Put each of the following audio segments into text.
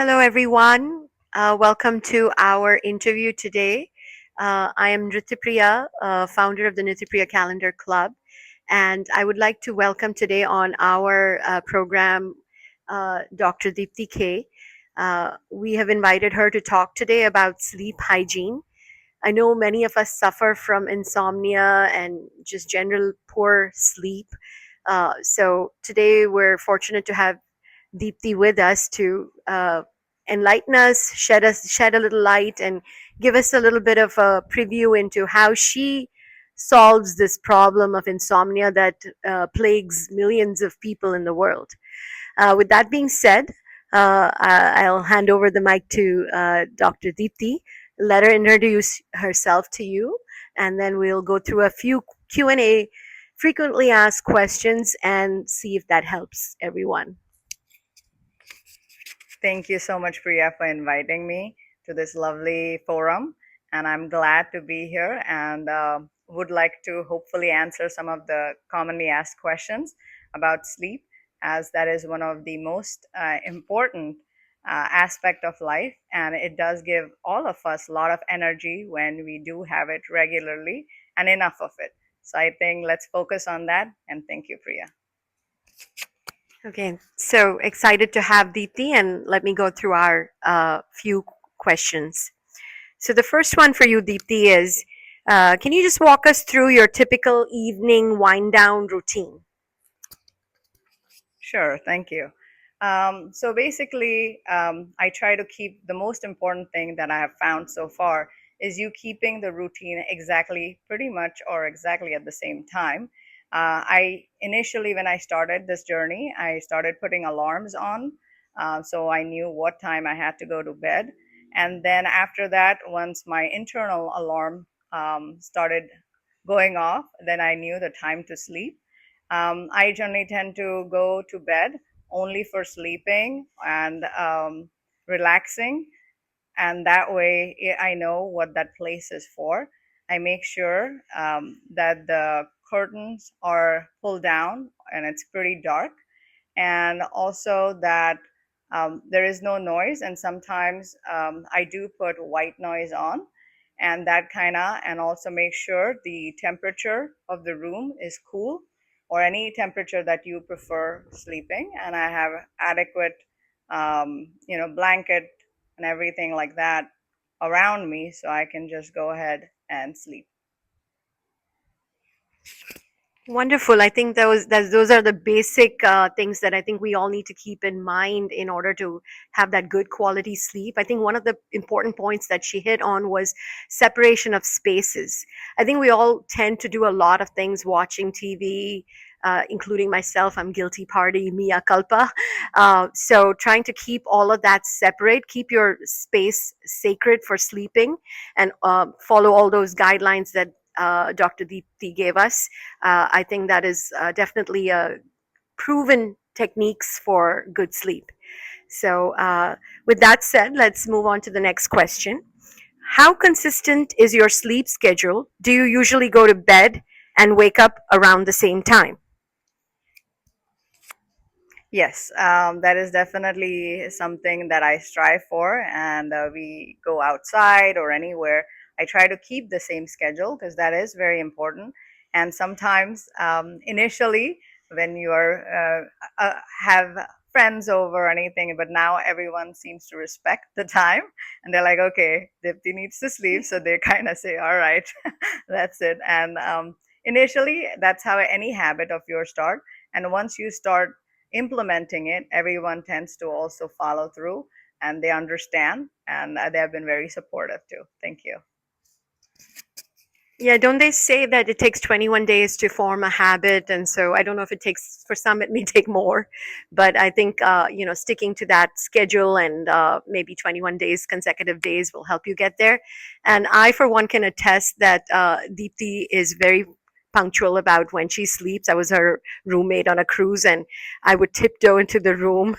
Hello, everyone. Welcome to our interview today. I am Nrityapriya, founder of the Nrityapriya Calendar Club, and I would like to welcome today on our program Dr. Dipti K. We have invited her to talk today about sleep hygiene. I know many of us suffer from insomnia and just general poor sleep. So today we're fortunate to have Deepti with us to enlighten us, shed a little light, and give us a little bit of a preview into how she solves this problem of insomnia that plagues millions of people in the world. With that being said, I'll hand over the mic to Dr. Deepti. Let her introduce herself to you, and then we'll go through a few Q&A, frequently asked questions, and see if that helps everyone. Thank you so much, Priya, for inviting me to this lovely forum. And I'm glad to be here and would like to hopefully answer some of the commonly asked questions about sleep, as that is one of the most important aspect of life. And it does give all of us a lot of energy when we do have it regularly and enough of it. So I think let's focus on that. And thank you, Priya. Okay, so excited to have Deepti, and let me go through our few questions. So the first one for you, Deepti, is can you just walk us through your typical evening wind down routine? Sure, thank you. So basically, I try to keep the most important thing that I have found so far is you keeping the routine exactly, pretty much, or exactly at the same time. I initially, when I started this journey, I started putting alarms on, so I knew what time I had to go to bed. And then after that, once my internal alarm started going off, then I knew the time to sleep. I generally tend to go to bed only for sleeping and relaxing, and that way I know what that place is for. I make sure that the curtains are pulled down and it's pretty dark, and also that there is no noise. And sometimes I do put white noise on, and that kind of, and also make sure the temperature of the room is cool, or any temperature that you prefer sleeping. And I have adequate blanket and everything like that around me, so I can just go ahead and sleep. Wonderful. I think those are the basic things that I think we all need to keep in mind in order to have that good quality sleep. I think one of the important points that she hit on was separation of spaces. I think we all tend to do a lot of things watching TV, including myself. I'm guilty party, mea culpa. So trying to keep all of that separate, keep your space sacred for sleeping, and follow all those guidelines that Dr. Deepti gave us. I think that is definitely a proven techniques for good sleep. So, with that said, let's move on to the next question. How consistent is your sleep schedule? Do you usually go to bed and wake up around the same time? Yes, that is definitely something that I strive for. And we go outside or anywhere, I try to keep the same schedule because that is very important. And sometimes, initially, when you are have friends over or anything, but now everyone seems to respect the time, and they're like, okay, Dipti needs to sleep, so they kind of say, all right, that's it. And initially, that's how any habit of yours start. And once you start implementing it, everyone tends to also follow through, and they understand, and they have been very supportive too. Thank you. Yeah, don't they say that it takes 21 days to form a habit? And so I don't know if it takes, for some, it may take more, but I think, sticking to that schedule and maybe 21 days, consecutive days will help you get there. And I, for one, can attest that Deepti is very punctual about when she sleeps. I was her roommate on a cruise, and I would tiptoe into the room,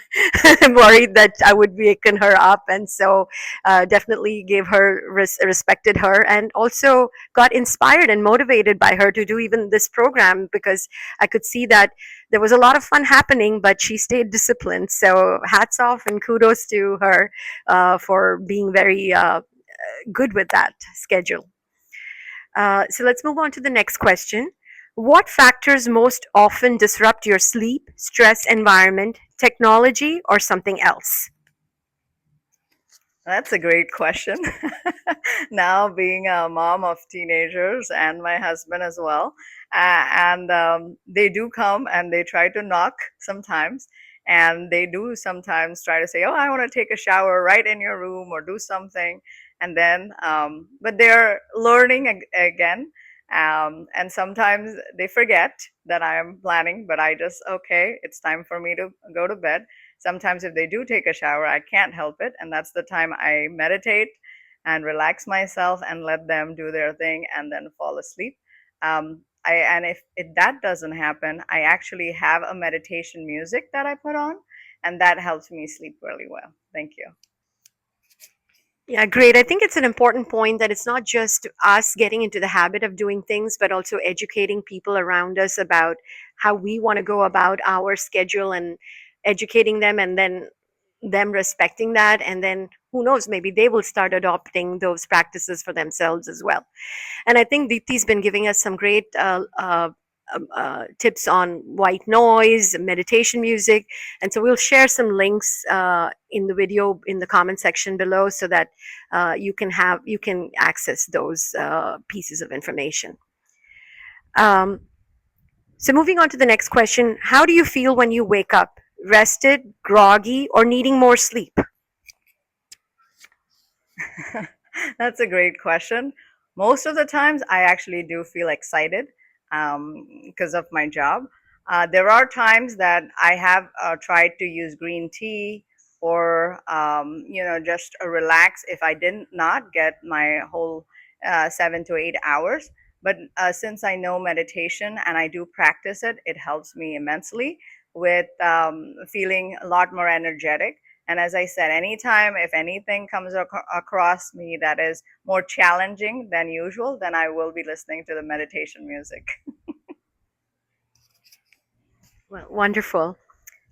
worried that I would waken her up. And so, definitely gave her respected her, and also got inspired and motivated by her to do even this program, because I could see that there was a lot of fun happening, but she stayed disciplined. So hats off and kudos to her for being very good with that schedule. So let's move on to the next question. What factors most often disrupt your sleep, stress environment, technology, or something else? That's a great question. Now, being a mom of teenagers and my husband as well, and they do come and they try to knock sometimes, and they do sometimes try to say, "Oh, I want to take a shower right in your room or do something," and then, but they're learning again. And sometimes they forget that I am planning, but I just, okay, it's time for me to go to bed. Sometimes if they do take a shower, I can't help it, and that's the time I meditate and relax myself and let them do their thing and then fall asleep. And if that doesn't happen, I actually have a meditation music that I put on, and that helps me sleep really well. Thank you. Yeah, great. I think it's an important point that it's not just us getting into the habit of doing things, but also educating people around us about how we want to go about our schedule, and educating them, and then them respecting that. And then who knows, maybe they will start adopting those practices for themselves as well. And I think Deepti's been giving us some great tips on white noise, meditation music. And so we'll share some links in the video in the comment section below, so that you can access those pieces of information. Um, so moving on to the next question, how do you feel when you wake up? Rested, groggy, or needing more sleep? That's a great question. Most of the times, I actually do feel excited because of my job. There are times that I have tried to use green tea or just relax if I did not get my whole 7 to 8 hours. But since I know meditation and I do practice it, it helps me immensely with feeling a lot more energetic. And as I said, anytime if anything comes across me that is more challenging than usual, then I will be listening to the meditation music. Well, wonderful.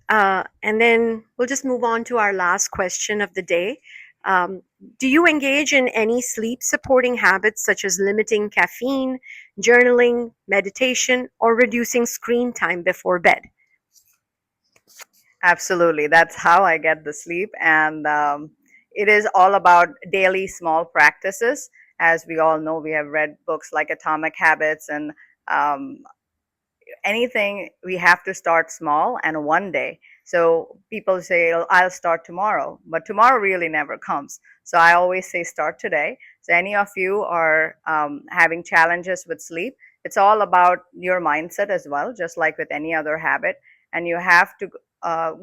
And then we'll just move on to our last question of the day. Um, do you engage in any sleep supporting habits, such as limiting caffeine, journaling, meditation, or reducing screen time before bed? Absolutely. That's how I get the sleep. And it is all about daily small practices. As we all know, we have read books like Atomic Habits and um, anything we have to start small and one day. So people say, "Oh, I'll start tomorrow," but tomorrow really never comes. So I always say start today. So any of you are having challenges with sleep, it's all about your mindset as well, just like with any other habit. And you have to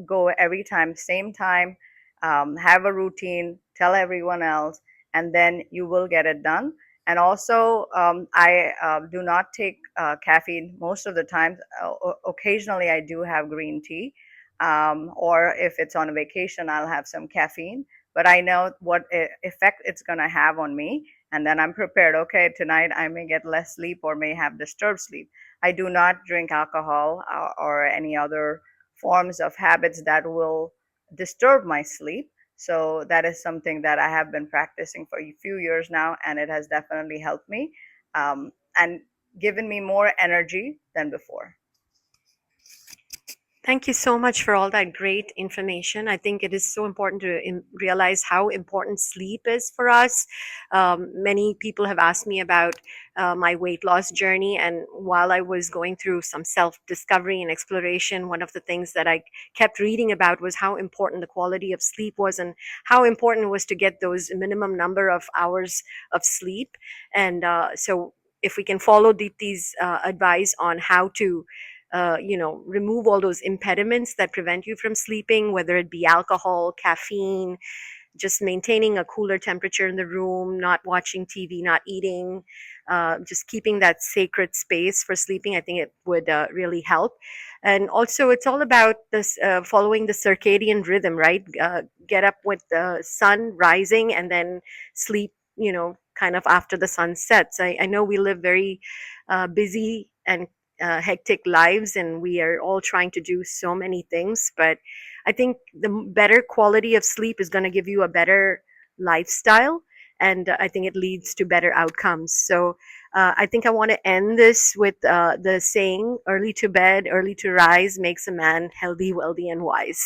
go every time same time, have a routine, tell everyone else, and then you will get it done. And also, I do not take caffeine most of the time. Occasionally, I do have green tea, or if it's on a vacation, I'll have some caffeine. But I know what effect it's going to have on me, and then I'm prepared. Okay, tonight I may get less sleep or may have disturbed sleep. I do not drink alcohol or any other forms of habits that will disturb my sleep. So that is something that I have been practicing for a few years now, and it has definitely helped me and given me more energy than before. Thank you so much for all that great information. I think it is so important to realize how important sleep is for us. Many people have asked me about my weight loss journey, and while I was going through some self discovery and exploration, one of the things that I kept reading about was how important the quality of sleep was, and how important it was to get those minimum number of hours of sleep. And so, if we can follow Deepti's advice on how to remove all those impediments that prevent you from sleeping, whether it be alcohol, caffeine, just maintaining a cooler temperature in the room, not watching TV, not eating, just keeping that sacred space for sleeping. I think it would really help. And also, it's all about this following the circadian rhythm, right? Get up with the sun rising and then sleep, kind of after the sun sets. I know we live very busy and hectic lives, and we are all trying to do so many things. But I think the better quality of sleep is going to give you a better lifestyle, and I think it leads to better outcomes. So I think I want to end this with the saying, early to bed, early to rise makes a man healthy, wealthy, and wise.